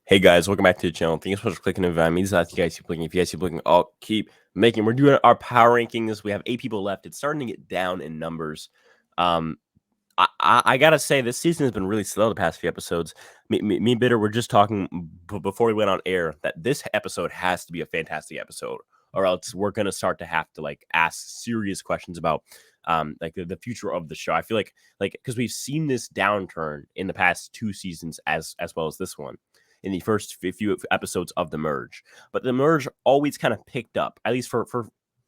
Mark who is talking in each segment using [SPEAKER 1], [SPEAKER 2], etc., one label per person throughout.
[SPEAKER 1] Hey guys, welcome back to the channel. Thank you so much for clicking and inviting me. This is how you guys keep clicking. If you guys keep clicking, I'll keep making. We're doing our power rankings. We have 8 people left. It's starting to get down in numbers. Um, I gotta say this season has been really slow the past few episodes. Me and Bitter were just talking before we went on air that this episode has to be a fantastic episode, or else we're gonna start to have to like ask serious questions about like the future of the show. I feel like because we've seen this downturn in the past 2 seasons as well as this one in the first few episodes of the merge, but the merge always kind of picked up, at least for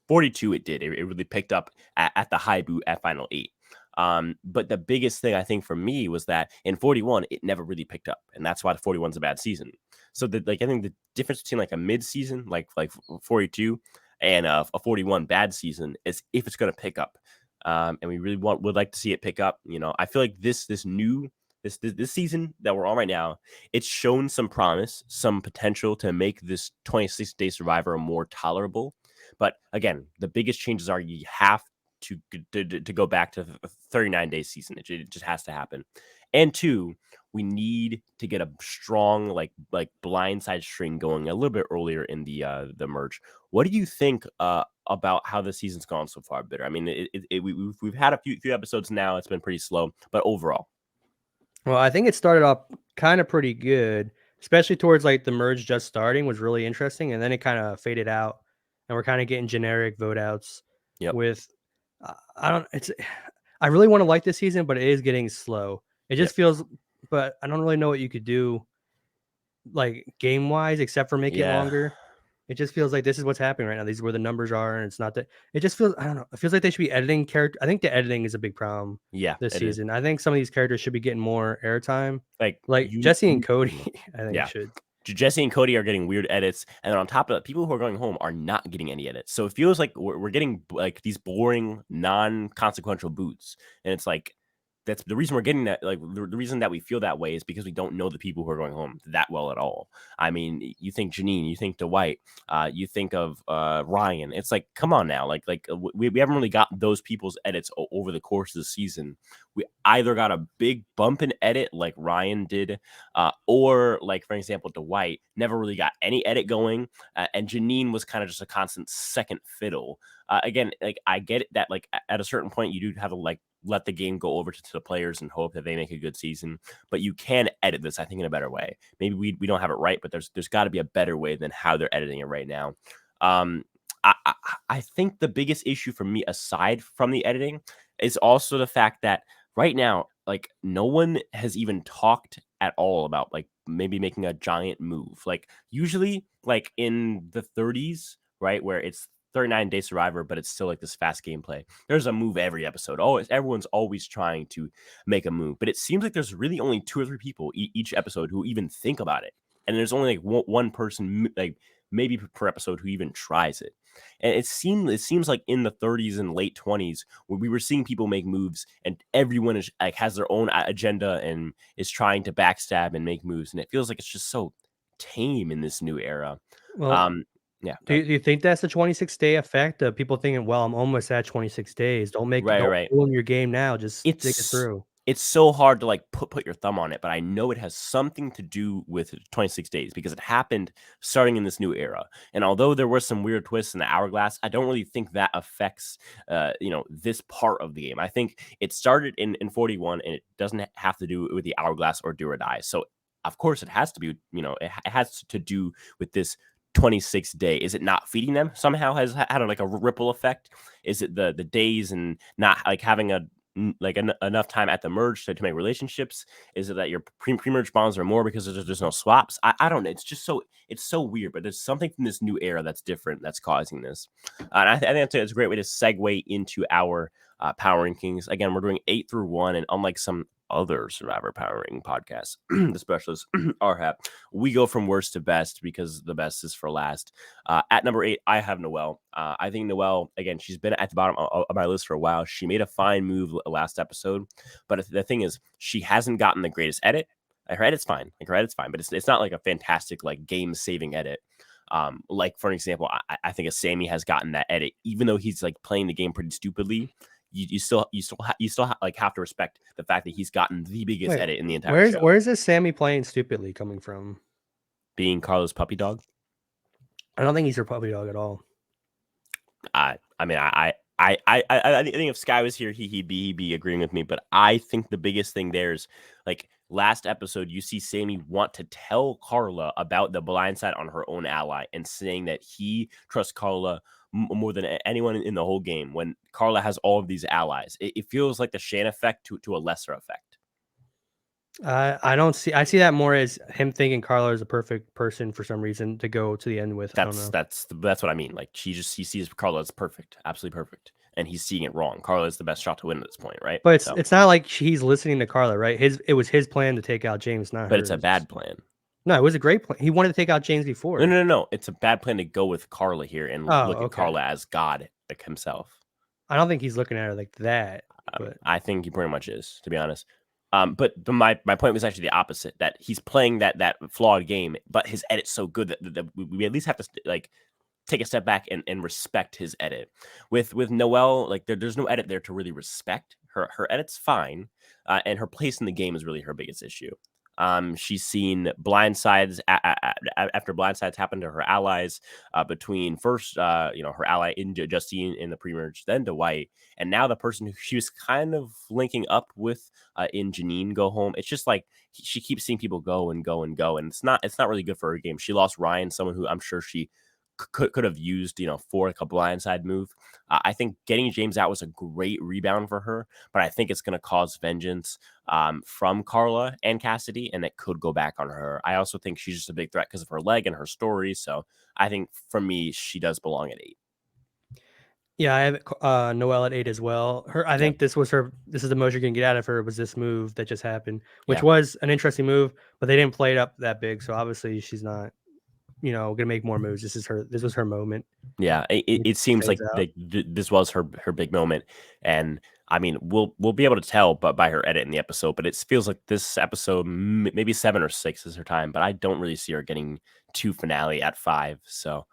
[SPEAKER 1] 42 it did. It really picked up at the high boot at final 8. But the biggest thing I think for me was that in 41 it never really picked up, and that's why the 41's a bad season. So I think the difference between like a mid season like 42 and a 41 bad season is if it's going to pick up. And we really would like to see it pick up. You know, I feel like this season that we're on right now, it's shown some promise, some potential to make this 26-day Survivor more tolerable. But again, the biggest changes are you have to go back to the 39-day season. It just has to happen. And two, we need to get a strong like blindside string going a little bit earlier in the merge. What do you think about how the season's gone so far, Bitter? I mean, we've had a few episodes now. It's been pretty slow, but overall.
[SPEAKER 2] Well, I think it started off kind of pretty good, especially towards like the merge just starting was really interesting, and then it kind of faded out, and we're kind of getting generic vote outs
[SPEAKER 1] Yep.
[SPEAKER 2] with. I don't. It's. I really want to like this season, but it is getting slow. It
[SPEAKER 1] Yep.
[SPEAKER 2] just feels. But I don't really know what you could do, like game wise, except for make it
[SPEAKER 1] Yeah.
[SPEAKER 2] longer. It just feels like this is what's happening right now. These are where the numbers are, and it's not that. It just feels. I don't know. It feels like they should be editing character. I think the editing is a big problem
[SPEAKER 1] Yeah,
[SPEAKER 2] this
[SPEAKER 1] it is.
[SPEAKER 2] season. I think some of these characters should be getting more airtime.
[SPEAKER 1] Like
[SPEAKER 2] Like Jesse and Cody, I think
[SPEAKER 1] yeah.
[SPEAKER 2] should.
[SPEAKER 1] Jesse and Cody are getting weird edits, and then on top of that, people who are going home are not getting any edits. So it feels like we're getting like these boring, non-consequential boots, and it's like that's the reason we're getting that. Like the reason that we feel that way is because we don't know the people who are going home that well at all. I mean, you think Janine, you think Dwight, you think of Ryan. It's like, come on now, we haven't really got those people's edits over the course of the season. We either got a big bump in edit like Ryan did, or like for example, Dwight never really got any edit going, and Janine was kind of just a constant second fiddle. Again, like I get it that like at a certain point you do have to like let the game go over to the players and hope that they make a good season. But you can edit this, I think, in a better way. Maybe we don't have it right, but there's got to be a better way than how they're editing it right now. Um, I think the biggest issue for me, aside from the editing, is also the fact that right now, like no one has even talked at all about like maybe making a giant move. Like usually, like in the 30s, right, where it's 39-day Survivor, but it's still like this fast gameplay. There's a move every episode. Everyone's always trying to make a move, but it seems like there's really only 2 or 3 people each episode who even think about it, and there's only like one person like maybe per episode who even tries it. And it seems like in the 30s and late 20s where we were seeing people make moves, and everyone is like has their own agenda and is trying to backstab and make moves, and it feels like it's just so tame in this new era.
[SPEAKER 2] Well,
[SPEAKER 1] Um, yeah,
[SPEAKER 2] do you think that's the 26-day effect of people thinking, well, I'm almost at 26 days. Don't
[SPEAKER 1] right.
[SPEAKER 2] ruin your game now. Just stick it
[SPEAKER 1] It's
[SPEAKER 2] through.
[SPEAKER 1] it's so hard to like put your thumb on it, but I know it has something to do with 26 days because it happened starting in this new era. And although there were some weird twists in the hourglass, I don't really think that affects this part of the game. I think it started in 41 and it doesn't have to do with the hourglass or do or die. So of course it has to be, it has to do with this 26-day. Is it not feeding them somehow has had like a ripple effect? Is it the days and not like having enough time at the merge to make relationships? Is it that your pre-merge bonds are more because there's no swaps? I don't know. It's so weird, but there's something from this new era that's different that's causing this. And I think it's a great way to segue into our power rankings. Again, we're doing 8 through 1, and unlike some other Survivor power ranking podcasts, the specialists are we go from worst to best because the best is for last. At number 8, I have Noelle. I think Noelle, again, she's been at the bottom of my list for a while. She made a fine move last episode, but the thing is, she hasn't gotten the greatest edit. Her edit's fine. Like her edit's fine, but it's not like a fantastic like game saving edit. Like for example, I think a Sammy has gotten that edit, even though he's like playing the game pretty stupidly. You still like have to respect the fact that he's gotten the biggest
[SPEAKER 2] Wait,
[SPEAKER 1] edit in the entire show.
[SPEAKER 2] where's this Sammy playing stupidly coming from?
[SPEAKER 1] being Carla's puppy dog.
[SPEAKER 2] I don't think he's her puppy dog at all.
[SPEAKER 1] I mean, I think if Sky was here, he'd be agreeing with me. But I think the biggest thing there is like last episode, you see Sammy want to tell Carla about the blind side on her own ally and saying that he trusts Carla more than anyone in the whole game. When Carla has all of these allies, it feels like the Shane effect to a lesser effect.
[SPEAKER 2] I don't see. I see that more as him thinking Carla is a perfect person for some reason to go to the end with. I don't know.
[SPEAKER 1] That's what I mean. Like he sees Carla as perfect, absolutely perfect, and he's seeing it wrong. Carla is the best shot to win at this point, right?
[SPEAKER 2] But it's not like he's listening to Carla, right? It was his plan to take out James, not
[SPEAKER 1] but
[SPEAKER 2] hers.
[SPEAKER 1] it's a bad plan.
[SPEAKER 2] No, it was a great plan. He wanted to take out James before.
[SPEAKER 1] No. It's a bad plan to go with Carla here and look at Carla as God, like himself.
[SPEAKER 2] I don't think he's looking at her like that. But
[SPEAKER 1] I think he pretty much is, to be honest. But my point was actually the opposite. That he's playing that flawed game, but his edit's so good that we at least have to like take a step back and respect his edit. With Noelle, like there's no edit there to really respect. Her edit's fine, and her place in the game is really her biggest issue. She's seen blindsides after blindsides happened to her allies between first, her ally in Justine in the pre-merge, then Dwight, and now the person who she was kind of linking up with in Janine go home. It's just like she keeps seeing people go and go and go, and it's not really good for her game. She lost Ryan, someone who I'm sure she could have used, for like a blindside move. I think getting James out was a great rebound for her, but I think it's going to cause vengeance from Carla and Cassidy, and it could go back on her. I also think she's just a big threat because of her leg and her story. So I think for me, she does belong at 8.
[SPEAKER 2] Yeah, I have Noelle at 8 as well. I think this is the most you're gonna get out of her was this move that just happened, which was an interesting move, but they didn't play it up that big. So obviously she's not, gonna make more moves. This was her moment.
[SPEAKER 1] Yeah, it seems like this was her big moment, and I mean we'll be able to tell, but by her edit in the episode. But it feels like this episode maybe 7 or 6 is her time, but I don't really see her getting to finale at 5. So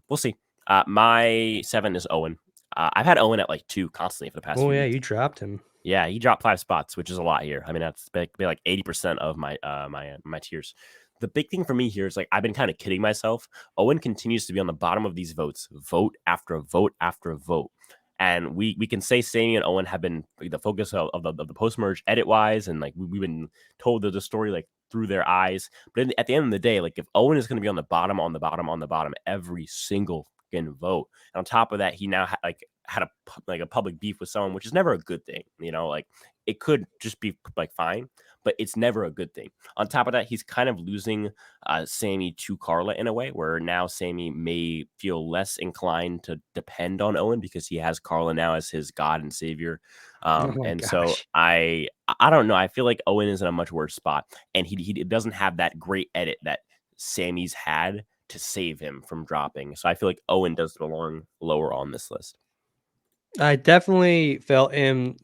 [SPEAKER 1] we'll see. My 7 is Owen. I've had Owen at like 2 constantly for the past.
[SPEAKER 2] Oh yeah, you dropped him.
[SPEAKER 1] Yeah, he dropped 5 spots, which is a lot here. I mean, that's like 80% of my my tiers. The big thing for me here is like I've been kind of kidding myself. Owen continues to be on the bottom of these votes, vote after vote after vote. And we can say Sammy and Owen have been the focus of the post merge edit wise, and like we've been told the story like through their eyes. But at the end of the day, like if Owen is going to be on the bottom every single fucking vote, and on top of that, he now had a public beef with someone, which is never a good thing. Like it could just be like fine, but it's never a good thing. On top of that, he's kind of losing Sammy to Carla in a way where now Sammy may feel less inclined to depend on Owen because he has Carla now as his God and savior. So I don't know. I feel like Owen is in a much worse spot, and he doesn't have that great edit that Sammy's had to save him from dropping. So I feel like Owen does belong lower on this list.
[SPEAKER 2] I definitely felt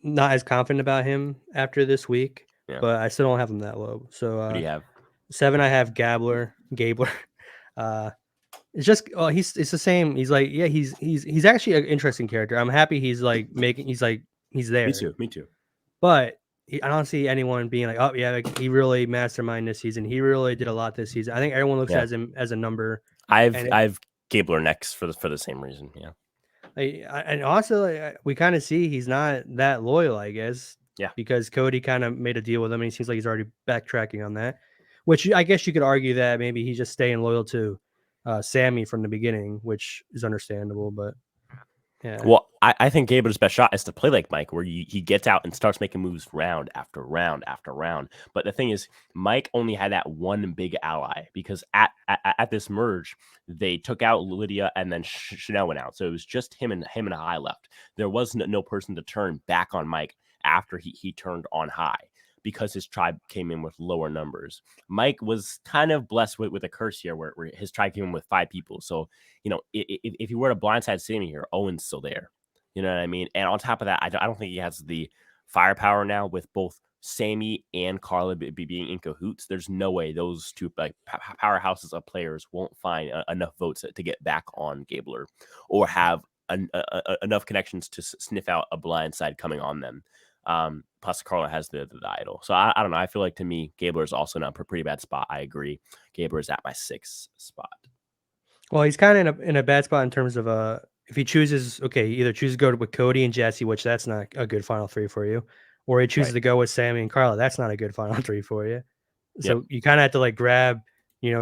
[SPEAKER 2] not as confident about him after this week, but I still don't have him that low. So
[SPEAKER 1] what do you have?
[SPEAKER 2] 7, I have Gabler. It's just it's the same. He's like, yeah, he's actually an interesting character. I'm happy he's like he's there.
[SPEAKER 1] Me too.
[SPEAKER 2] But I don't see anyone being like, oh yeah, like, he really masterminded this season. He really did a lot this season. I think everyone looks at him as a number.
[SPEAKER 1] I've Gabler next for the same reason. Yeah.
[SPEAKER 2] And also, we kind of see he's not that loyal, I guess.
[SPEAKER 1] Yeah.
[SPEAKER 2] Because Cody kind of made a deal with him, and he seems like he's already backtracking on that. Which I guess you could argue that maybe he's just staying loyal to Sammy from the beginning, which is understandable. But yeah.
[SPEAKER 1] Well, I think Gabler's best shot is to play like Mike, where he gets out and starts making moves round after round after round. But the thing is, Mike only had that one big ally because at this merge, they took out Lydia and then Chanel went out. So it was just him and High left. There was no person to turn back on Mike after he turned on High, because his tribe came in with lower numbers. Mike was kind of blessed with a curse here where his tribe came in with 5 people. So, if you were to blindside Sammy here, Owen's still there. You know what I mean? And on top of that, I don't think he has the firepower now with both Sammy and Carla being in cahoots. There's no way those two like powerhouses of players won't find enough votes to get back on Gabler or have enough connections to sniff out a blindside coming on them. Plus, Carla has the idol. So I don't know. I feel like to me, Gabler is also in a pretty bad spot. I agree. Gabler is at my 6th spot.
[SPEAKER 2] Well, he's kind of in a bad spot in terms of if he chooses, okay, he either chooses to go with Cody and Jesse, which that's not a good final three for you, or he chooses
[SPEAKER 1] Right.
[SPEAKER 2] to go with Sammy and Carla. That's not a good final three for you. So
[SPEAKER 1] Yep.
[SPEAKER 2] you kind of have to like grab,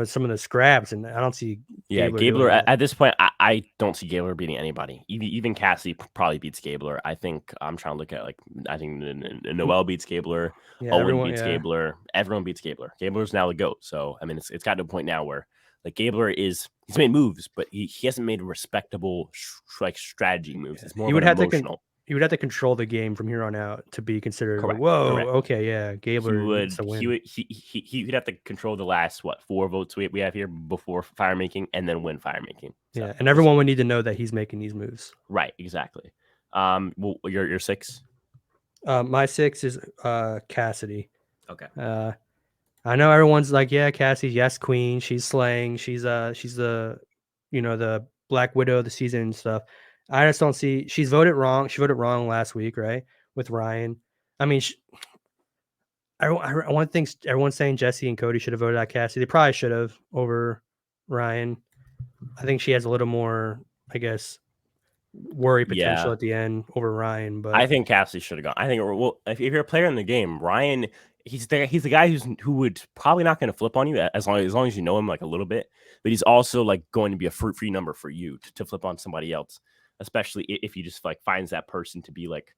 [SPEAKER 2] some of the scraps, and I don't see
[SPEAKER 1] Yeah,
[SPEAKER 2] Gabler doing
[SPEAKER 1] Gabler
[SPEAKER 2] that.
[SPEAKER 1] at this point, I don't see Gabler beating anybody. Even Cassie probably beats Gabler. I think I'm trying to look at I think Noel beats Gabler,
[SPEAKER 2] Yeah,
[SPEAKER 1] Owen
[SPEAKER 2] everyone,
[SPEAKER 1] beats
[SPEAKER 2] yeah.
[SPEAKER 1] Gabler, everyone beats Gabler. Gabler's now the GOAT. So I mean, it's gotten to a point now where like Gabler he's made moves, but he hasn't made respectable strategy moves. It's more
[SPEAKER 2] He
[SPEAKER 1] of
[SPEAKER 2] would
[SPEAKER 1] an
[SPEAKER 2] have to
[SPEAKER 1] emotional.
[SPEAKER 2] he would have to control the game from here on out to be considered like,
[SPEAKER 1] Correct.
[SPEAKER 2] whoa,
[SPEAKER 1] Correct.
[SPEAKER 2] okay, yeah, Gabler needs to win.
[SPEAKER 1] He'd have to control the last 4 votes we have here before fire making, and then win fire making. So
[SPEAKER 2] Yeah, and everyone would need to know that he's making these moves.
[SPEAKER 1] right, exactly. Well, your 6.
[SPEAKER 2] My 6 is Cassidy.
[SPEAKER 1] Okay.
[SPEAKER 2] I know everyone's like, yeah, Cassie, yes, queen. She's slaying. She's the the Black Widow of the season and stuff. I just don't see. She's voted wrong. She voted wrong last week, right, with Ryan. I mean, I want things. Everyone's saying Jesse and Cody should have voted out Cassie. They probably should have over Ryan. I think she has a little more, I guess, worry potential
[SPEAKER 1] Yeah,
[SPEAKER 2] at the end over Ryan.
[SPEAKER 1] I
[SPEAKER 2] But
[SPEAKER 1] think Cassie should have gone. I think if you're a player in the game, Ryan, he's the guy who would probably not going to flip on you as long as you know him like a little bit, but he's also like going to be a free number for you to flip on somebody else, especially if he just like finds that person to be like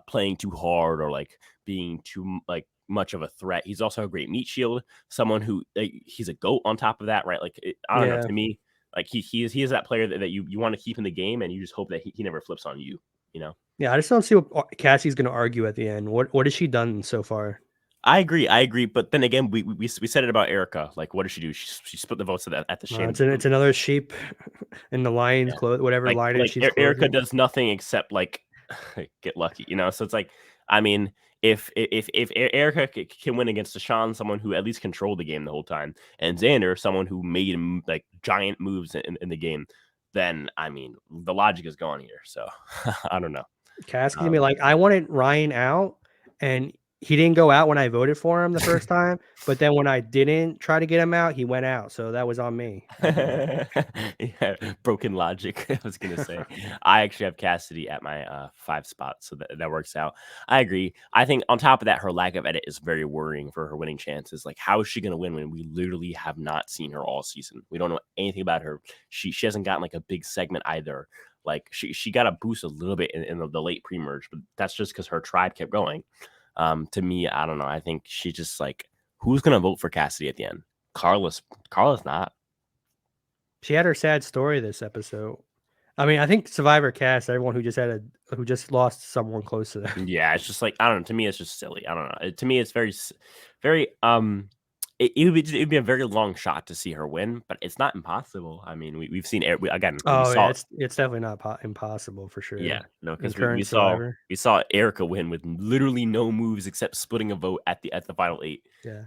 [SPEAKER 1] playing too hard or like being too like much of a threat. He's also a great meat shield, someone who he's a GOAT on top of that, right? Like I don't know,
[SPEAKER 2] yeah,
[SPEAKER 1] to me, like he is that player that you want to keep in the game, and you just hope that he never flips on you, you know.
[SPEAKER 2] yeah, I just don't see what Cassie's going to argue at the end. What has she done so far?
[SPEAKER 1] I agree. But then again, we said it about Erica. Like, what did she do? She split the votes at the Shayna
[SPEAKER 2] It's
[SPEAKER 1] booth.
[SPEAKER 2] another sheep in the lion's
[SPEAKER 1] Yeah,
[SPEAKER 2] clothes, whatever lion it is she's
[SPEAKER 1] Erica
[SPEAKER 2] clothing.
[SPEAKER 1] does nothing except like get lucky, you know. So it's like, I mean, if Erica can win against Deshaun, someone who at least controlled the game the whole time, and Xander, someone who made like giant moves in the game, then I mean, the logic is gone here. So I don't know.
[SPEAKER 2] Cassie's gonna be
[SPEAKER 1] Um,
[SPEAKER 2] like, I wanted Ryan out, and he didn't go out when I voted for him the first time. But then when I didn't try to get him out, he went out. So that was on me.
[SPEAKER 1] yeah, broken logic. I was gonna say, I actually have Cassidy at my 5 spot, so that works out. I agree. I think on top of that, her lack of edit is very worrying for her winning chances. Like, how is she gonna win when we literally have not seen her all season? We don't know anything about her. She hasn't gotten like a big segment either. Like she got a boost a little bit in the late pre-merge, but that's just because her tribe kept going. To me, I don't know. I think she just like, who's gonna vote for Cassidy at the end? Carla's not.
[SPEAKER 2] She had her sad story this episode. I mean, I think Survivor cast everyone who just lost someone close to them.
[SPEAKER 1] Yeah, it's just like, I don't know. To me, it's just silly. I don't know. To me, it's very. It'd be a very long shot to see her win, but it's not impossible. I mean, we've seen it again. We
[SPEAKER 2] Oh
[SPEAKER 1] saw
[SPEAKER 2] yeah, it's definitely not impossible for sure.
[SPEAKER 1] yeah, no,
[SPEAKER 2] In
[SPEAKER 1] because
[SPEAKER 2] current Survivor,
[SPEAKER 1] we saw Erica win with literally no moves except splitting a vote at the final 8.
[SPEAKER 2] yeah.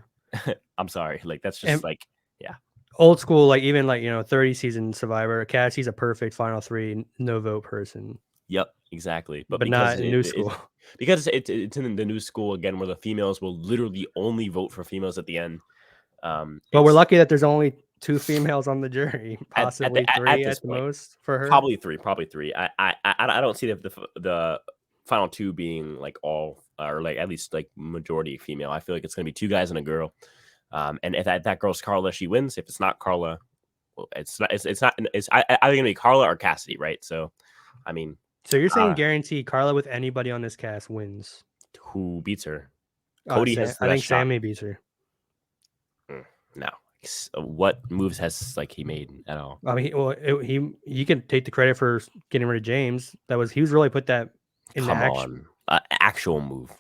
[SPEAKER 1] I'm sorry, like that's just
[SPEAKER 2] And
[SPEAKER 1] like yeah.
[SPEAKER 2] old school, like even 30 season Survivor, Cassie's a perfect final three, no vote person,
[SPEAKER 1] Yep, exactly. But
[SPEAKER 2] but not in new school.
[SPEAKER 1] because it's in the new school again, where the females will literally only vote for females at the end.
[SPEAKER 2] But we're
[SPEAKER 1] It's
[SPEAKER 2] lucky that there's only 2 females on the jury, possibly 3
[SPEAKER 1] this
[SPEAKER 2] at the
[SPEAKER 1] point,
[SPEAKER 2] most for her.
[SPEAKER 1] probably 3. I don't see the final 2 being like all or like at least like majority female. I feel like it's gonna be 2 guys and a girl. And if that girl's Carla, she wins. If it's not Carla, well, it's not. It's not. It's either gonna be Carla or Cassidy, right? So, I mean,
[SPEAKER 2] So you're saying
[SPEAKER 1] uh,
[SPEAKER 2] guarantee Carla with anybody on this cast wins?
[SPEAKER 1] who beats her? Cody has the
[SPEAKER 2] I
[SPEAKER 1] best
[SPEAKER 2] think
[SPEAKER 1] shot.
[SPEAKER 2] Sammy beats her.
[SPEAKER 1] No. What moves has like he made at all?
[SPEAKER 2] I mean, he can take the credit for getting rid of James. He was really put that into
[SPEAKER 1] Come
[SPEAKER 2] action.
[SPEAKER 1] on, actual move.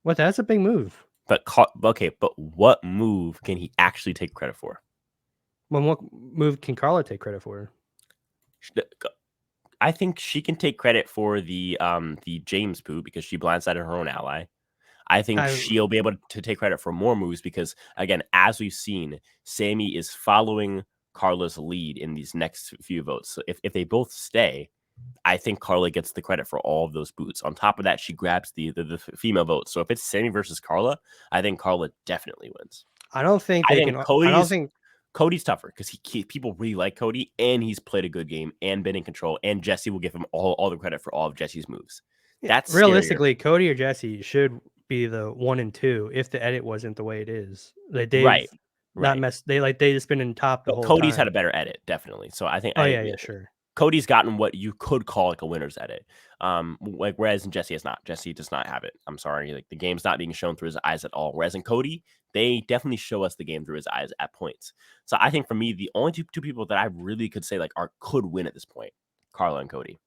[SPEAKER 2] What? That's a big move.
[SPEAKER 1] But okay, but what move can he actually take credit for?
[SPEAKER 2] Well, what move can Carla take credit for?
[SPEAKER 1] I think she can take credit for the James poo because she blindsided her own ally. I think she'll be able to take credit for more moves because, again, as we've seen, Sammy is following Carla's lead in these next few votes. So if they both stay, I think Carla gets the credit for all of those boots. On top of that, she grabs the female vote. So if it's Sammy versus Carla, I think Carla definitely wins.
[SPEAKER 2] I don't think
[SPEAKER 1] I
[SPEAKER 2] they
[SPEAKER 1] think
[SPEAKER 2] can. I don't think
[SPEAKER 1] Cody's tougher because people really like Cody and he's played a good game and been in control. And Jesse will give him all the credit for all of Jesse's moves. That's scarier.
[SPEAKER 2] realistically, Cody or Jesse should be the 1 and 2 if the edit wasn't the way it is. Like they've
[SPEAKER 1] Right.
[SPEAKER 2] not messed. They just been in top the
[SPEAKER 1] But
[SPEAKER 2] whole
[SPEAKER 1] Cody's
[SPEAKER 2] time.
[SPEAKER 1] had a better edit, definitely. So I think
[SPEAKER 2] Oh yeah, sure.
[SPEAKER 1] Cody's gotten what you could call like a winner's edit. Like whereas in Jesse has not. Jesse does not have it. I'm sorry. Like the game's not being shown through his eyes at all. Whereas in Cody, they definitely show us the game through his eyes at points. So I think for me, the only two people that I really could say like could win at this point, Carla and Cody.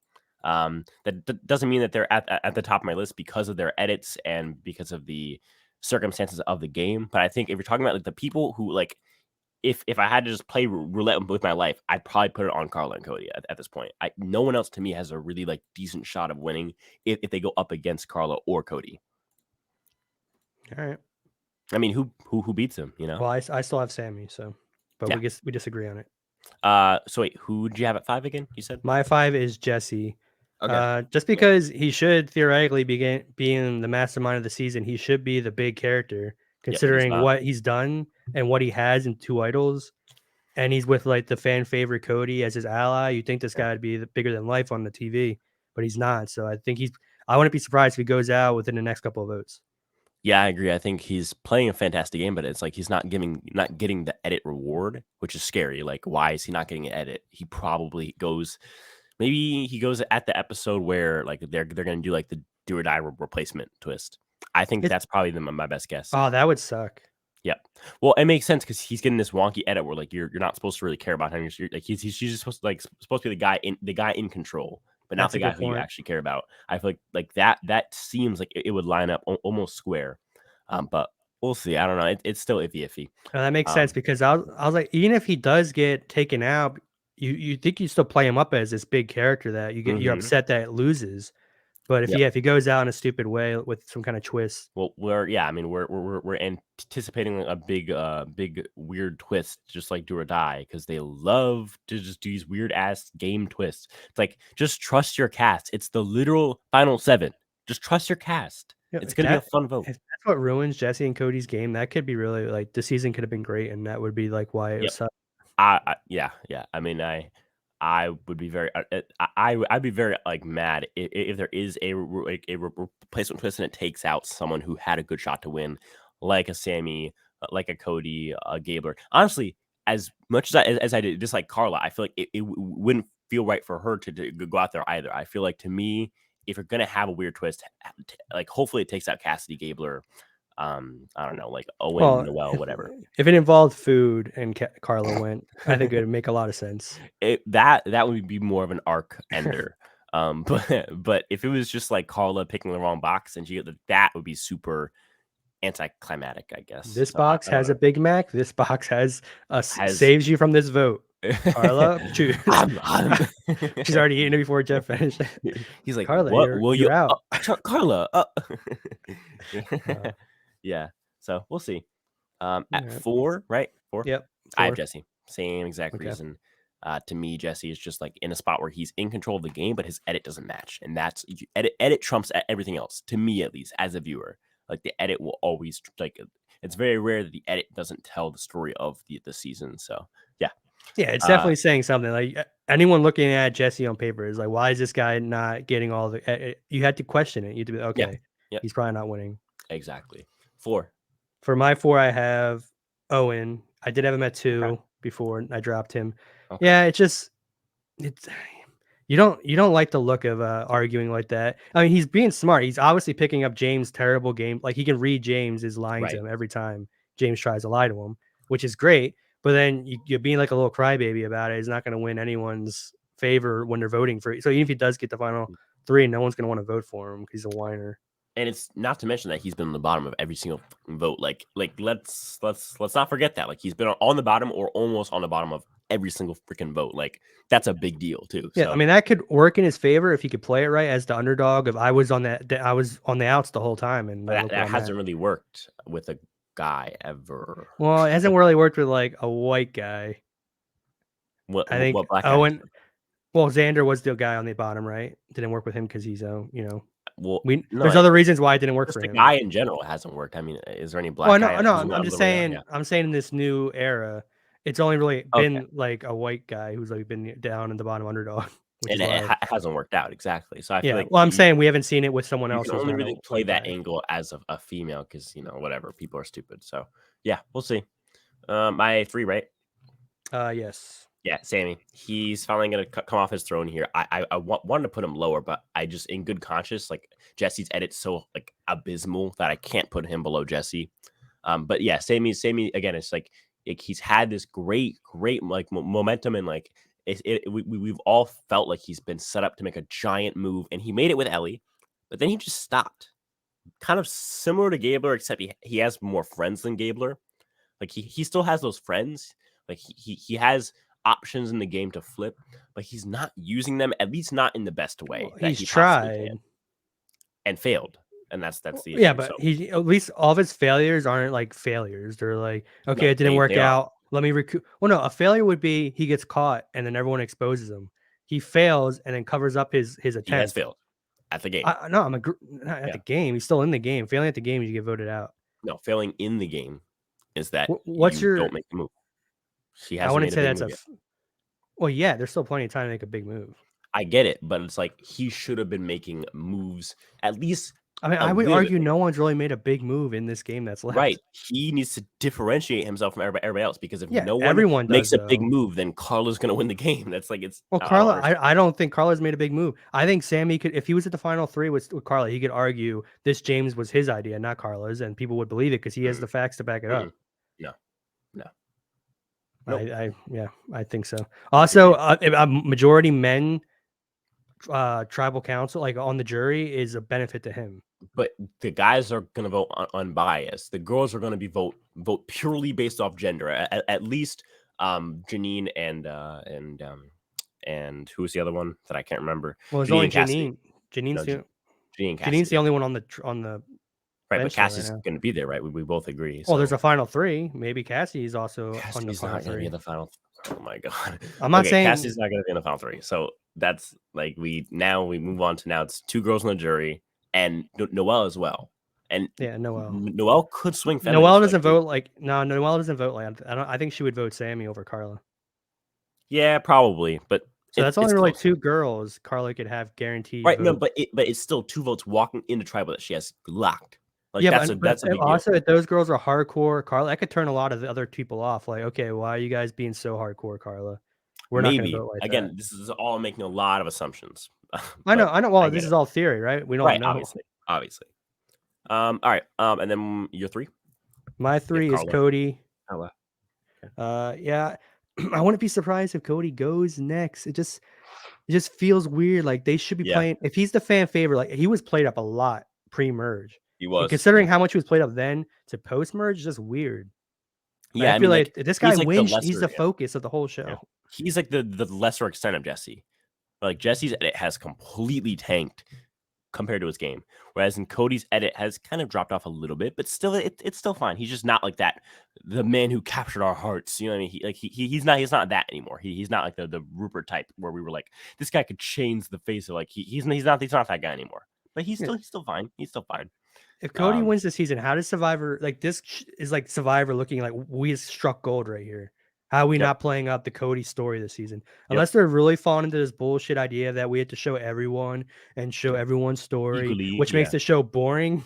[SPEAKER 1] That doesn't mean that they're at the top of my list because of their edits and because of the circumstances of the game. But I think if you're talking about like the people who like, if I had to just play roulette with my life, I'd probably put it on Carla and Cody at this point. No one else to me has a really like decent shot of winning if they go up against Carla or Cody.
[SPEAKER 2] All right.
[SPEAKER 1] I mean, who beats him? You know.
[SPEAKER 2] Well, I still have Sammy, so but
[SPEAKER 1] Yeah.
[SPEAKER 2] we disagree on it.
[SPEAKER 1] So wait, who did you have at 5 again? You said
[SPEAKER 2] my 5 is Jesse.
[SPEAKER 1] Okay.
[SPEAKER 2] Just because he should theoretically being the mastermind of the season, he should be the big character considering what he's done and what he has in 2 idols. And he's with like the fan favorite Cody as his ally. You think this guy would be bigger than life on the TV, but he's not. So I think I wouldn't be surprised if he goes out within the next couple of votes.
[SPEAKER 1] Yeah, I agree. I think he's playing a fantastic game, but it's like he's not getting the edit reward, which is scary. Like, why is he not getting an edit? He probably goes, maybe he goes at the episode where like they're gonna do like the do or die replacement twist. I think that's probably my best guess.
[SPEAKER 2] Oh, that would suck.
[SPEAKER 1] Yep. Well, it makes sense because he's getting this wonky edit where like you're not supposed to really care about him. You're, like he's just supposed to be the guy in control, but not the guy who you actually care about. I feel like that seems like it would line up almost square. But we'll see. I don't know. It's still iffy.
[SPEAKER 2] That makes sense because I was like, even if he does get taken out, you think you still play him up as this big character that you're upset that it loses. But if he goes out in a stupid way with some kind of twist,
[SPEAKER 1] well, we're anticipating a big weird twist, just like Do or Die, because they love to just do these weird ass game twists. It's like just trust your cast. It's the literal final 7. Just trust your cast. It's gonna be a fun vote.
[SPEAKER 2] If that's what ruins Jesse and Cody's game, that could be really like the season could have been great, and that would be like why it was.
[SPEAKER 1] Yeah. I mean, I would be very, I'd be very like mad if there is a replacement twist and it takes out someone who had a good shot to win, like a Sammy, like a Cody, a Gabler. Honestly, as much as I did dislike Carla, I feel like it wouldn't feel right for her to go out there either. I feel like to me, if you're gonna have a weird twist, like hopefully it takes out Cassidy, Gabler. I don't know, like Owen, Noel, whatever.
[SPEAKER 2] If it involved food and Carla went, I think it would make a lot of sense.
[SPEAKER 1] That would be more of an arc ender. But if it was just like Carla picking the wrong box and that would be super anticlimactic, I guess.
[SPEAKER 2] This box has a Big Mac. This box has saves you from this vote. Carla, choose. She's already eating it before Jeff finished.
[SPEAKER 1] He's like,
[SPEAKER 2] Carla,
[SPEAKER 1] what?
[SPEAKER 2] You're out.
[SPEAKER 1] Carla. Yeah. So we'll see. At 4, right? 4.
[SPEAKER 2] Yep.
[SPEAKER 1] 4. I have Jesse. Same exact reason. To me, Jesse is just like in a spot where he's in control of the game, but his edit doesn't match, and that's edit trumps everything else. To me, at least, as a viewer, like the edit will always like. It's very rare that the edit doesn't tell the story of the season. So yeah.
[SPEAKER 2] Yeah, it's definitely saying something. Like anyone looking at Jesse on paper is like, why is this guy not getting all the? You had to question it. You had to be okay. Yeah. He's probably not winning.
[SPEAKER 1] Exactly. 4.
[SPEAKER 2] For my 4, I have Owen. I did have him at 2 before I dropped him. Okay. Yeah, it's you don't like the look of arguing like that. I mean, he's being smart. He's obviously picking up James' terrible game. Like he can read James is lying to him every time James tries to lie to him, which is great. But then you're being like a little crybaby about it. He's not going to win anyone's favor when they're voting for it. So even if he does get the final 3, no one's going to want to vote for him because he's a whiner.
[SPEAKER 1] And it's not to mention that he's been on the bottom of every single vote. Like let's not forget that. Like he's been on the bottom or almost on the bottom of every single freaking vote. Like that's a big deal too.
[SPEAKER 2] Yeah, so. I mean that could work in his favor if he could play it right as the underdog. If I was on the outs the whole time, and
[SPEAKER 1] that hasn't really worked with a guy ever.
[SPEAKER 2] Well, it hasn't really worked with like a white guy.
[SPEAKER 1] I
[SPEAKER 2] think
[SPEAKER 1] what black
[SPEAKER 2] Owen. Well, Xander was the guy on the bottom, right? Didn't work with him because he's
[SPEAKER 1] Well, no,
[SPEAKER 2] there's other reasons why it didn't work
[SPEAKER 1] just
[SPEAKER 2] for
[SPEAKER 1] the
[SPEAKER 2] him.
[SPEAKER 1] guy in general hasn't worked. I mean, is there any
[SPEAKER 2] Well,
[SPEAKER 1] black guy
[SPEAKER 2] no,
[SPEAKER 1] who's
[SPEAKER 2] I'm
[SPEAKER 1] on
[SPEAKER 2] just
[SPEAKER 1] the radar? Yeah.
[SPEAKER 2] saying. I'm saying in this new era, it's only really
[SPEAKER 1] Okay.
[SPEAKER 2] been like a white guy who's like been down in the bottom underdog, which
[SPEAKER 1] And
[SPEAKER 2] is
[SPEAKER 1] it
[SPEAKER 2] why.
[SPEAKER 1] hasn't worked out exactly. So I feel
[SPEAKER 2] Yeah.
[SPEAKER 1] like
[SPEAKER 2] Well, I'm saying we haven't seen it with someone
[SPEAKER 1] you
[SPEAKER 2] else
[SPEAKER 1] can
[SPEAKER 2] who's
[SPEAKER 1] only
[SPEAKER 2] not a
[SPEAKER 1] really play
[SPEAKER 2] white
[SPEAKER 1] that
[SPEAKER 2] guy.
[SPEAKER 1] angle as a female because whatever, people are stupid. So yeah, we'll see. My 3, right?
[SPEAKER 2] Yes.
[SPEAKER 1] Yeah, Sammy. He's finally gonna come off his throne here. I wanted to put him lower, but I just, in good conscience, like Jesse's edit's so like abysmal that I can't put him below Jesse. But yeah, Sammy again. It's like he's had this great like momentum, and like we've all felt like he's been set up to make a giant move, and he made it with Ellie, but then he just stopped. Kind of similar to Gabler, except he has more friends than Gabler. Like he still has those friends. Like he has options in the game to flip, but he's not using them, at least not in the best way
[SPEAKER 2] Well,
[SPEAKER 1] that
[SPEAKER 2] he's
[SPEAKER 1] he possibly
[SPEAKER 2] tried.
[SPEAKER 1] can, and failed. And that's the
[SPEAKER 2] Yeah,
[SPEAKER 1] issue.
[SPEAKER 2] but
[SPEAKER 1] So
[SPEAKER 2] he at least all of his failures aren't like failures. They're like, okay,
[SPEAKER 1] no,
[SPEAKER 2] it didn't work
[SPEAKER 1] they are.
[SPEAKER 2] out. Let me recoup. Well, no, a failure would be he gets caught and then everyone exposes him. He fails and then covers up his
[SPEAKER 1] He has
[SPEAKER 2] attempt.
[SPEAKER 1] failed at the game.
[SPEAKER 2] No, not at the game. He's still in the game. Failing at the game, you get voted out.
[SPEAKER 1] No, failing in the game is that
[SPEAKER 2] What's
[SPEAKER 1] you
[SPEAKER 2] your?
[SPEAKER 1] don't make the move. He
[SPEAKER 2] I
[SPEAKER 1] hasn't
[SPEAKER 2] wouldn't
[SPEAKER 1] made a
[SPEAKER 2] say
[SPEAKER 1] big
[SPEAKER 2] that's
[SPEAKER 1] move yet.
[SPEAKER 2] well, yeah. There's still plenty of time to make a big move.
[SPEAKER 1] I get it, but it's like he should have been making moves at least.
[SPEAKER 2] I mean, I would argue no one's really made a big move in this game that's left.
[SPEAKER 1] Right. He needs to differentiate himself from everybody else, because if no one
[SPEAKER 2] everyone
[SPEAKER 1] makes
[SPEAKER 2] does,
[SPEAKER 1] a big move, then Carla's going to win the game. That's like
[SPEAKER 2] well, Carla. I don't think Carla's made a big move. I think Sammy could, if he was at the final 3 with Carla, he could argue this James was his idea, not Carla's, and people would believe it because he has the facts to back it up.
[SPEAKER 1] No.
[SPEAKER 2] Nope. I think so. Also, a majority men tribal council, like on the jury, is a benefit to him.
[SPEAKER 1] But the guys are going to vote unbiased. The girls are going to be vote purely based off gender. At least Janine and who was the other one that I can't remember?
[SPEAKER 2] Well, it's only Janine. Janine's the only one on the
[SPEAKER 1] right, but Cassie's going to be there, right? We both agree.
[SPEAKER 2] Well, there's a final 3. Maybe Cassie's also on the final 3.
[SPEAKER 1] Not going to be in the final. Oh my god!
[SPEAKER 2] I'm not saying
[SPEAKER 1] Cassie's not going to be in the final 3. So that's like we move on to now. It's 2 girls on the jury and Noelle as well. And
[SPEAKER 2] yeah,
[SPEAKER 1] Noelle could swing.
[SPEAKER 2] Noelle doesn't vote like Noelle doesn't vote like I think she would vote Sammy over Carla.
[SPEAKER 1] Yeah, probably, but
[SPEAKER 2] so that's only really 2 girls Carla could have guaranteed.
[SPEAKER 1] Right?
[SPEAKER 2] Vote.
[SPEAKER 1] No, but it's still 2 votes walking into tribal that she has locked. Like,
[SPEAKER 2] yeah,
[SPEAKER 1] that's a big
[SPEAKER 2] also
[SPEAKER 1] deal.
[SPEAKER 2] if those girls are hardcore, Carla, that could turn a lot of the other people off. Like, okay, why are you guys being so hardcore, Carla? We're not going to vote like
[SPEAKER 1] again.
[SPEAKER 2] that.
[SPEAKER 1] This is all making a lot of assumptions.
[SPEAKER 2] I know. Well, this is all theory, right? We don't know.
[SPEAKER 1] Obviously. All right. And then your 3.
[SPEAKER 2] My 3 is Cody.
[SPEAKER 1] Carla.
[SPEAKER 2] Okay. Yeah. I wouldn't be surprised if Cody goes next. It just feels weird. Like they should be playing. If he's the fan favorite, like he was played up a lot pre-merge.
[SPEAKER 1] He was.
[SPEAKER 2] And considering how much he was played up then to post-merge, just weird.
[SPEAKER 1] Yeah,
[SPEAKER 2] I feel like this guy wins. He's the focus of the whole show.
[SPEAKER 1] Yeah. He's like the lesser extent of Jesse. Like Jesse's edit has completely tanked compared to his game, whereas in Cody's edit has kind of dropped off a little bit, but still it's still fine. He's just not like that, the man who captured our hearts. You know what I mean? He's not that anymore. He's not like the Rupert type where we were like, this guy could change the face of like he's not that guy anymore. But he's still fine. He's still fine.
[SPEAKER 2] If Cody wins the season, how does Survivor, like this is like Survivor looking like we struck gold right here? How are we not playing up the Cody story this season? Unless they're really falling into this bullshit idea that we have to show everyone and show everyone's story, equally, which makes the show boring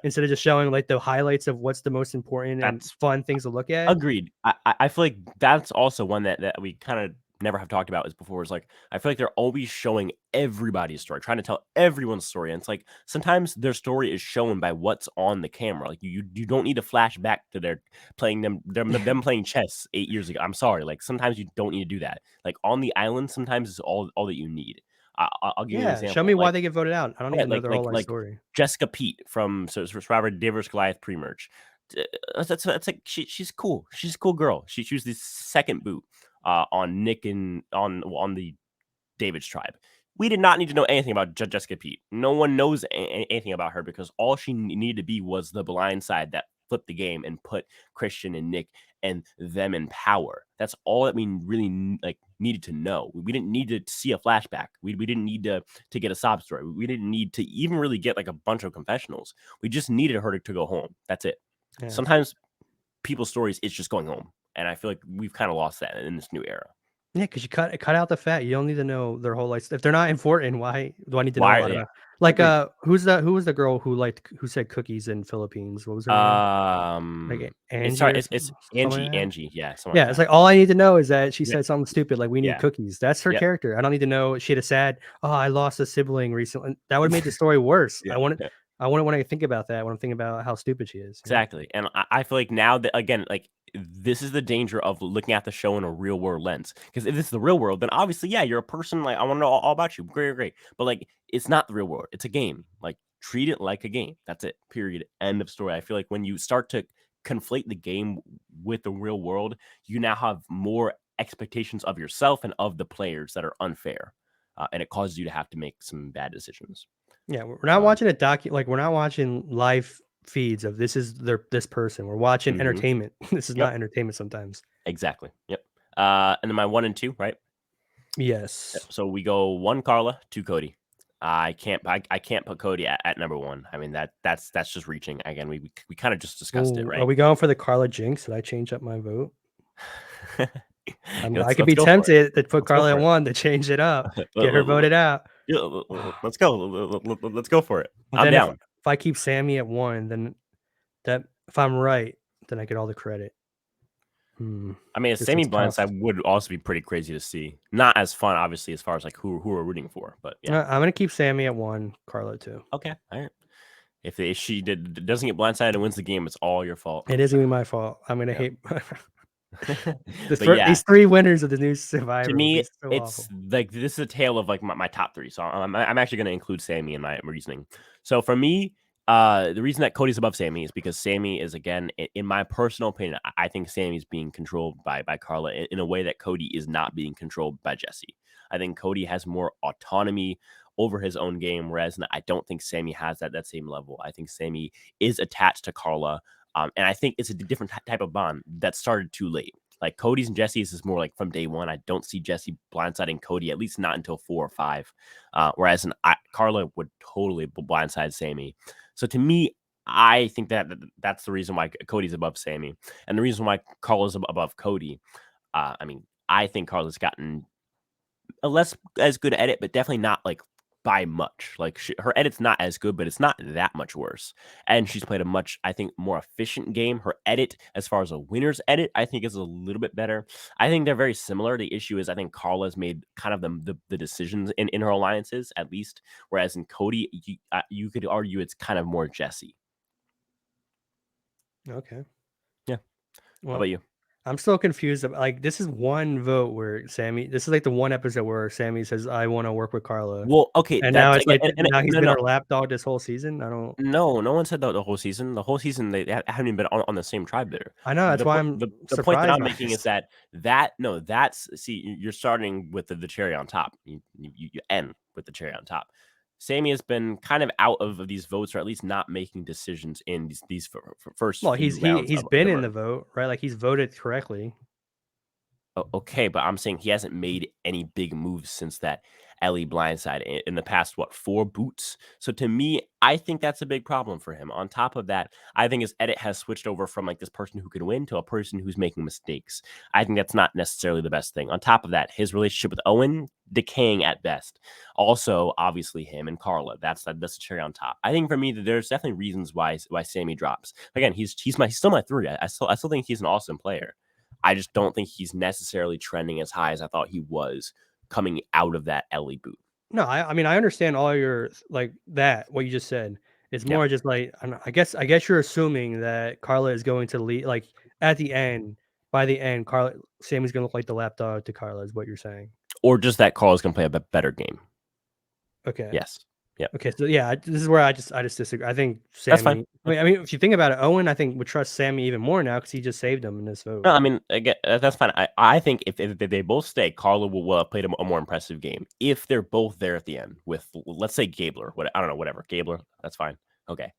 [SPEAKER 2] instead of just showing like the highlights of what's the most important and fun things to look at.
[SPEAKER 1] Agreed. I feel like that's also one that we kind of never have talked about as before. Is like I feel like they're always showing everybody's story, trying to tell everyone's story, and it's like sometimes their story is shown by what's on the camera. Like you don't need to flash back to their playing them playing chess 8 years ago. I'm sorry, like sometimes you don't need to do that. Like on the island, sometimes it's all that you need. I'll give you an example.
[SPEAKER 2] Show me why they get voted out. I don't even know their whole story.
[SPEAKER 1] Jessica Pete from Survivor Davis Goliath pre-merge. That's like she's cool. She's a cool girl. She was the second boot on Nick and on the David's tribe. We did not need to know anything about Jessica Pete. No one knows anything about her because all she needed to be was the blind side that flip the game and put Christian and Nick and them in power. That's all that we really like needed to know. We didn't need to see a flashback. We didn't need to get a sob story. We didn't need to even really get like a bunch of confessionals. We just needed her to go home. That's it.
[SPEAKER 2] Yeah.
[SPEAKER 1] Sometimes people's stories is just going home, and I feel like we've kind of lost that in this new era.
[SPEAKER 2] Yeah, because you cut out the fat. You don't need to know their whole life. If they're not important, why do I need to know
[SPEAKER 1] Why?
[SPEAKER 2] about
[SPEAKER 1] Yeah.
[SPEAKER 2] it? Like,
[SPEAKER 1] Agreed.
[SPEAKER 2] who was the girl who said cookies in Philippines? What was her name? Like Angie or
[SPEAKER 1] It's
[SPEAKER 2] something like that?
[SPEAKER 1] Angie, yeah, something like
[SPEAKER 2] Yeah, it's
[SPEAKER 1] that.
[SPEAKER 2] like all I need to know is that she
[SPEAKER 1] Yeah,
[SPEAKER 2] said something stupid like we need
[SPEAKER 1] yeah,
[SPEAKER 2] cookies. That's her
[SPEAKER 1] yep.
[SPEAKER 2] character. I don't need to know she had a sad, oh, I lost a sibling recently. That would make the story worse.
[SPEAKER 1] Yeah, yeah.
[SPEAKER 2] I want when I think about that, when I'm thinking about how stupid she is.
[SPEAKER 1] Exactly, and I feel like now that again, like this is the danger of looking at the show in a real world lens. Because if it's the real world, then obviously, yeah, you're a person. Like I want to know all about you. Great, great. But like, it's not the real world. It's a game. Like treat it like a game. That's it. Period. End of story. I feel like when you start to conflate the game with the real world, you now have more expectations of yourself and of the players that are unfair, and it causes you to have to make some bad decisions.
[SPEAKER 2] Yeah, we're not watching we're not watching live feeds of this person. We're watching entertainment. This is not entertainment sometimes.
[SPEAKER 1] Exactly. Yep. And then my 1 and 2, right?
[SPEAKER 2] Yes.
[SPEAKER 1] Yep. So we go 1 Carla, 2 Cody. I can't put Cody at number 1. I mean that's just reaching. Again, we kind of just discussed it, right?
[SPEAKER 2] Are we going for the Carla jinx? Did I change up my vote? I could be
[SPEAKER 1] go for it.
[SPEAKER 2] tempted to put
[SPEAKER 1] Let's go
[SPEAKER 2] Carla
[SPEAKER 1] for
[SPEAKER 2] at
[SPEAKER 1] it.
[SPEAKER 2] 1 to change it up, get her voted out.
[SPEAKER 1] Yeah, let's go. Let's go for it.
[SPEAKER 2] But
[SPEAKER 1] I'm
[SPEAKER 2] then
[SPEAKER 1] down.
[SPEAKER 2] if I keep Sammy at 1, then if I'm right, then I get all the credit.
[SPEAKER 1] I mean, a Sammy blindside would also be pretty crazy to see. Not as fun, obviously, as far as like who we're rooting for, but yeah.
[SPEAKER 2] I'm gonna keep Sammy at 1, Carla 2.
[SPEAKER 1] Okay, all right. If she doesn't get blindsided and wins the game, it's all your fault.
[SPEAKER 2] It is gonna be my fault. I'm gonna hate
[SPEAKER 1] yeah,
[SPEAKER 2] these 3 winners of the new Survivor.
[SPEAKER 1] to me,
[SPEAKER 2] so
[SPEAKER 1] it's
[SPEAKER 2] awful.
[SPEAKER 1] like this is a tale of like my top 3. So I'm actually going to include Sammy in my reasoning. So for me, the reason that Cody's above Sammy is because Sammy is, again, in my personal opinion, I think Sammy's being controlled by Carla in a way that Cody is not being controlled by Jesse. I think Cody has more autonomy over his own game, whereas I don't think Sammy has that same level. I think Sammy is attached to Carla, and I think it's a different type of bond that started too late. Like Cody's and Jesse's is more like from day one. I don't see Jesse blindsiding Cody, at least not until 4 or 5. Whereas Carla would totally blindside Sammy. So to me, I think that's the reason why Cody's above Sammy, and the reason why Carla's above Cody. I mean, I think Carla's gotten a less as good edit, but definitely not like by much. Like her edit's not as good, but it's not that much worse. And she's played a much, I think, more efficient game. Her edit, as far as a winner's edit, I think is a little bit better. I think they're very similar. The issue is I think Carla's made kind of the decisions in her alliances, at least. Whereas in Cody, you could argue it's kind of more Jesse.
[SPEAKER 2] Okay.
[SPEAKER 1] Yeah.
[SPEAKER 2] Well,
[SPEAKER 1] how about you?
[SPEAKER 2] I'm still confused. Like, this is one vote where this is like the one episode where Sammy says, I want to work with Carla.
[SPEAKER 1] Well, okay.
[SPEAKER 2] And now it's like, now he's been
[SPEAKER 1] no.
[SPEAKER 2] her lapdog this whole season. I don't.
[SPEAKER 1] No one said that the whole season. The whole season, they haven't even been on the same tribe there.
[SPEAKER 2] I know. That's why I'm
[SPEAKER 1] the
[SPEAKER 2] surprised
[SPEAKER 1] point that I'm
[SPEAKER 2] by
[SPEAKER 1] making
[SPEAKER 2] this.
[SPEAKER 1] is see, you're starting with the cherry on top. You end with the cherry on top. Sammy has been kind of out of these votes, or at least not making decisions in these first.
[SPEAKER 2] Well,
[SPEAKER 1] he's
[SPEAKER 2] been in the vote, right? Like he's voted correctly.
[SPEAKER 1] Okay, but I'm saying he hasn't made any big moves since that Ellie blindside in the past, 4 boots? So to me, I think that's a big problem for him. On top of that, I think his edit has switched over from like this person who can win to a person who's making mistakes. I think that's not necessarily the best thing. On top of that, his relationship with Owen, decaying at best. Also, obviously him and Carla, that's a cherry on top. I think for me, there's definitely reasons why Sammy drops. Again, he's still my 3. I still think he's an awesome player. I just don't think he's necessarily trending as high as I thought he was coming out of that Ellie boot.
[SPEAKER 2] No, I mean, I understand all your what you just said. It's more just like, I guess you're assuming that Carla is going to lead, like at the end, by the end, Sammy's going to look like the lapdog to Carla is what you're saying.
[SPEAKER 1] Or just that Carla's going to play a better game.
[SPEAKER 2] Okay.
[SPEAKER 1] Yes. Yeah.
[SPEAKER 2] Okay. So yeah, this is where I just disagree. I think Sammy.
[SPEAKER 1] That's fine.
[SPEAKER 2] I mean, if you think about it, Owen, I think would trust Sammy even more now because he just saved him in this vote.
[SPEAKER 1] No, I mean, again, that's fine. I think if they both stay, Carla will have played a more impressive game if they're both there at the end with, let's say, Gabler. I don't know, whatever. Gabler, that's fine. Okay.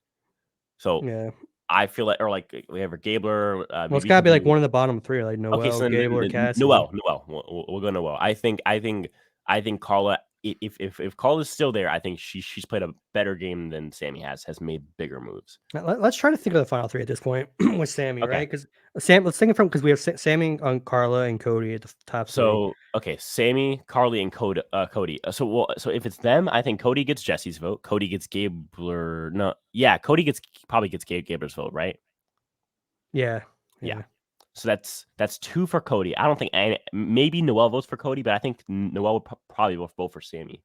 [SPEAKER 1] So
[SPEAKER 2] yeah,
[SPEAKER 1] I feel like, or like we have a Gabler.
[SPEAKER 2] Well, it's
[SPEAKER 1] Maybe
[SPEAKER 2] gotta be like one of the bottom three, like
[SPEAKER 1] okay.
[SPEAKER 2] Noel,
[SPEAKER 1] So then
[SPEAKER 2] Gable, or Cassidy.
[SPEAKER 1] Noel. We'll go Noel. I think Carla. If Carla's still there, I think she's played a better game than Sammy has made bigger moves.
[SPEAKER 2] Let's try to think of the final three at this point with Sammy,
[SPEAKER 1] Okay.
[SPEAKER 2] right? Because let's think it from because we have Sammy on Carla and Cody at the top three.
[SPEAKER 1] So okay, Sammy, Carly, and Cody. So if it's them, I think Cody gets Jesse's vote. Cody gets Gabler. No, yeah, Cody probably gets Gabler's vote, right?
[SPEAKER 2] Yeah.
[SPEAKER 1] So that's 2 for Cody. I don't think maybe Noel votes for Cody, but I think Noel would probably vote for Sammy.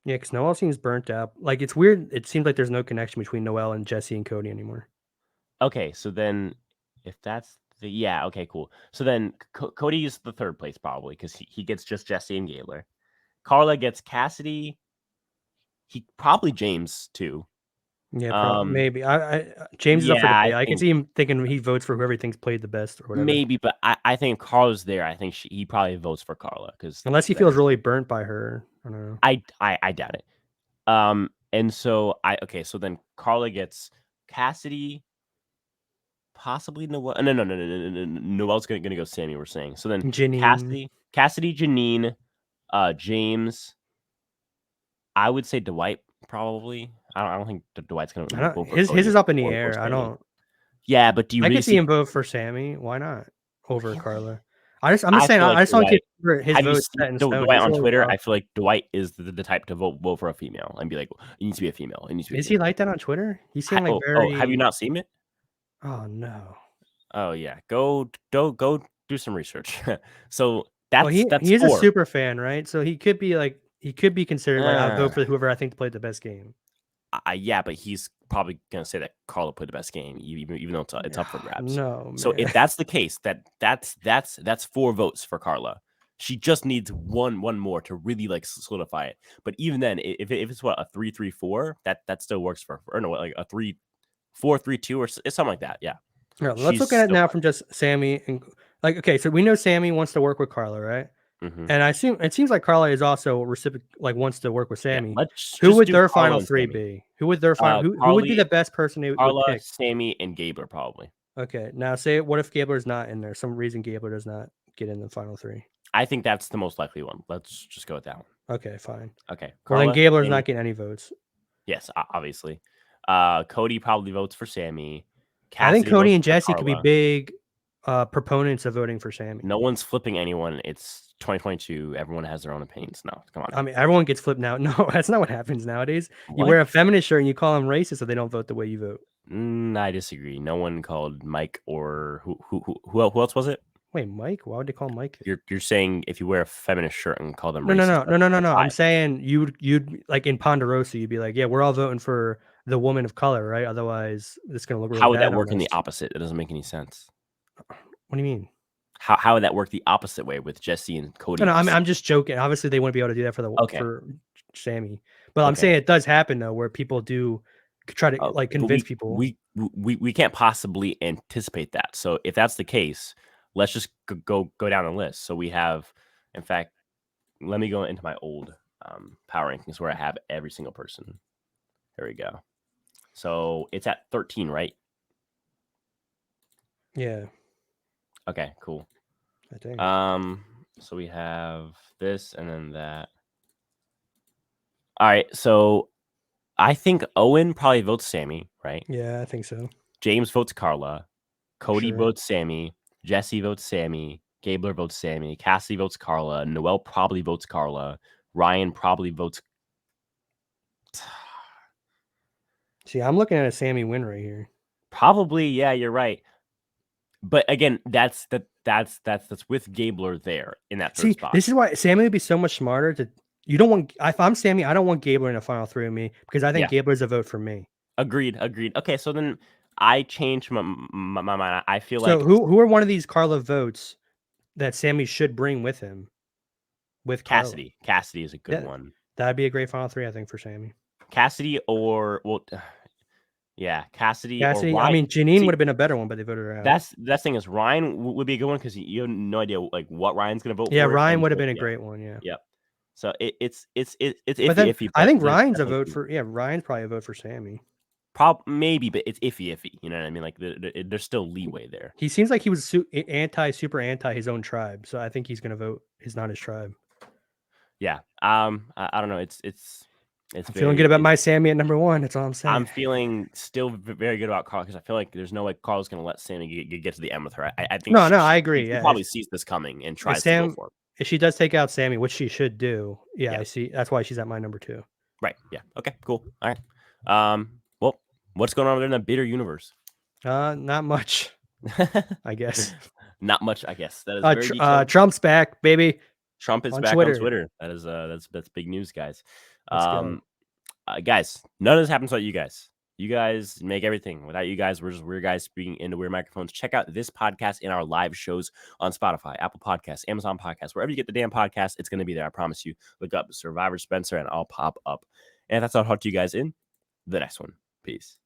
[SPEAKER 2] Yeah, because Noel seems burnt out. Like it's weird. It seems like there's no connection between Noel and Jesse and Cody anymore.
[SPEAKER 1] Okay, so then if that's okay, cool. So then Cody is the third place probably because he gets just Jesse and Gabler. Carla gets Cassidy. He probably James too.
[SPEAKER 2] Yeah, maybe. James is up for debate. I can see him thinking he votes for whoever he thinks played the best or whatever.
[SPEAKER 1] Maybe, but I think Carla's there. I think he probably votes for Carla because
[SPEAKER 2] unless he feels really burnt by her. I don't know.
[SPEAKER 1] I doubt it. And so so then Carla gets Cassidy, possibly Noel. No. Noel's gonna go Sammy. We're saying so then
[SPEAKER 2] Janine.
[SPEAKER 1] Cassidy, Janine, James. I would say Dwight probably. I don't think Dwight's gonna vote for
[SPEAKER 2] his
[SPEAKER 1] Cody
[SPEAKER 2] is up in the air. I don't.
[SPEAKER 1] Yeah, but do you?
[SPEAKER 2] I
[SPEAKER 1] really
[SPEAKER 2] can see him vote for Sammy. Why not over Carla? I'm just saying.
[SPEAKER 1] Like
[SPEAKER 2] I just don't get his
[SPEAKER 1] have
[SPEAKER 2] vote set in stone.
[SPEAKER 1] Dwight on Twitter. I feel like Dwight is the type to vote for a female and be like, "It needs to be a female. It needs to be."
[SPEAKER 2] Is he like that on Twitter? He seemed like very.
[SPEAKER 1] Oh, have you not seen it?
[SPEAKER 2] Oh no.
[SPEAKER 1] Oh yeah, go do some research. So that's
[SPEAKER 2] he
[SPEAKER 1] that's
[SPEAKER 2] is
[SPEAKER 1] 4.
[SPEAKER 2] a super fan, right? So he could be considered like I'll vote for whoever I think played the best game.
[SPEAKER 1] Yeah, but he's probably gonna say that Carla played the best game, even though it's up for grabs.
[SPEAKER 2] No,
[SPEAKER 1] so if that's the case, that's 4 votes for Carla. She just needs one more to really like solidify it. But even then, if it's what, a 3-3-4, that still works for or no, like a 3-4-3-2 or something like that. Yeah.
[SPEAKER 2] Let's look at it now from just Sammy and like okay, so we know Sammy wants to work with Carla, right?
[SPEAKER 1] Mm-hmm.
[SPEAKER 2] And it seems like Carla is also wants to work with Sammy.
[SPEAKER 1] Yeah,
[SPEAKER 2] who would their final 3 be? Who would their final who would be the best person they would pick?
[SPEAKER 1] Sammy, and Gabler probably.
[SPEAKER 2] Okay, now what if Gabler's not in there? Some reason Gabler does not get in the final 3.
[SPEAKER 1] I think that's the most likely one. Let's just go with that one.
[SPEAKER 2] Okay, fine.
[SPEAKER 1] Okay.
[SPEAKER 2] Carla, well, then Gabler's not getting any votes.
[SPEAKER 1] Yes, obviously. Cody probably votes for Sammy.
[SPEAKER 2] Cassidy, I think Cody and Jesse could be big proponents of voting for Sammy.
[SPEAKER 1] No one's flipping anyone. It's 2022. Everyone has their own opinions now. Come on.
[SPEAKER 2] I mean, everyone gets flipped now. No, that's not what happens nowadays. What? You wear a feminist shirt and you call them racist, so they don't vote the way you vote.
[SPEAKER 1] I disagree. No one called Mike or who else was it?
[SPEAKER 2] Wait, Mike? Why would they call Mike?
[SPEAKER 1] You're saying if you wear a feminist shirt and call them racist?
[SPEAKER 2] No. I'm saying you'd like in Ponderosa, you'd be like, yeah, we're all voting for the woman of color, right? Otherwise, it's gonna look really
[SPEAKER 1] How would that work in the opposite? It doesn't make any sense.
[SPEAKER 2] What do you mean?
[SPEAKER 1] How would that work the opposite way with Jesse and Cody?
[SPEAKER 2] No, I'm just joking. Obviously, they wouldn't be able to do that for Sammy. But I'm saying it does happen though, where people do try to like convince people.
[SPEAKER 1] We can't possibly anticipate that. So if that's the case, let's just go down the list. So we have, in fact, let me go into my old power rankings where I have every single person. There we go. So it's at 13, right?
[SPEAKER 2] Yeah.
[SPEAKER 1] Okay, cool.
[SPEAKER 2] I think.
[SPEAKER 1] So we have this and then that. All right, so I think Owen probably votes Sammy, right?
[SPEAKER 2] Yeah, I think so.
[SPEAKER 1] James votes Carla. Cody votes Sammy. Jesse votes Sammy. Gabler votes Sammy. Cassidy votes Carla. Noel probably votes Carla. Ryan probably votes.
[SPEAKER 2] See, I'm looking at a Sammy win right here.
[SPEAKER 1] Probably, yeah, you're right. But again, that's with Gabler there in that third spot.
[SPEAKER 2] This is why Sammy would be so much smarter to. You don't want. If I'm Sammy, I don't want Gabler in the final 3 of me because I think Gabler's a vote for me.
[SPEAKER 1] Agreed. Okay, so then I changed my mind. I feel
[SPEAKER 2] so
[SPEAKER 1] like
[SPEAKER 2] who are one of these Carla votes that Sammy should bring with him? With
[SPEAKER 1] Cassidy. Carla. Cassidy is a good one.
[SPEAKER 2] That'd be a great final 3, I think, for Sammy.
[SPEAKER 1] Cassidy or Cassidy. Or Ryan.
[SPEAKER 2] I mean, Janine would have been a better one, but they voted her out.
[SPEAKER 1] That thing is Ryan would be a good one because you have no idea like what Ryan's gonna vote for.
[SPEAKER 2] Yeah, Ryan would have been a great one. Yeah.
[SPEAKER 1] Yep. So it's
[SPEAKER 2] iffy. I think Ryan's a vote for. Yeah, Ryan's probably a vote for Sammy.
[SPEAKER 1] maybe, but it's iffy. You know what I mean? Like there's still leeway there.
[SPEAKER 2] He seems like he was super anti his own tribe, so I think he's going to vote. He's not his tribe.
[SPEAKER 1] Yeah. I don't know. It's
[SPEAKER 2] I'm feeling good about my Sammy at number 1. That's all I'm saying.
[SPEAKER 1] I'm feeling still very good about Carl because I feel like there's no way Carl's going to let Sammy get to the end with her. I think
[SPEAKER 2] no, I agree.
[SPEAKER 1] She
[SPEAKER 2] yeah,
[SPEAKER 1] probably sees this coming and tries to go for it.
[SPEAKER 2] If she does take out Sammy, which she should do,
[SPEAKER 1] Yeah.
[SPEAKER 2] I see. That's why she's at my number 2.
[SPEAKER 1] Right. Yeah. Okay. Cool. All right. Well, what's going on over there in the bitter universe?
[SPEAKER 2] Not much, I guess.
[SPEAKER 1] Not much, I guess. That is very detailed.
[SPEAKER 2] Trump's back, baby.
[SPEAKER 1] Trump is back on Twitter. That is that's big news, guys. Guys, none of this happens without you guys. You guys make everything. Without you guys, we're just weird guys speaking into weird microphones. Check out this podcast and our live shows on Spotify, Apple Podcasts, Amazon Podcasts, wherever you get the damn podcast, it's going to be there. I promise you. Look up Survivor Spencer and I'll pop up. And that's all. I'll talk to you guys in the next one. Peace.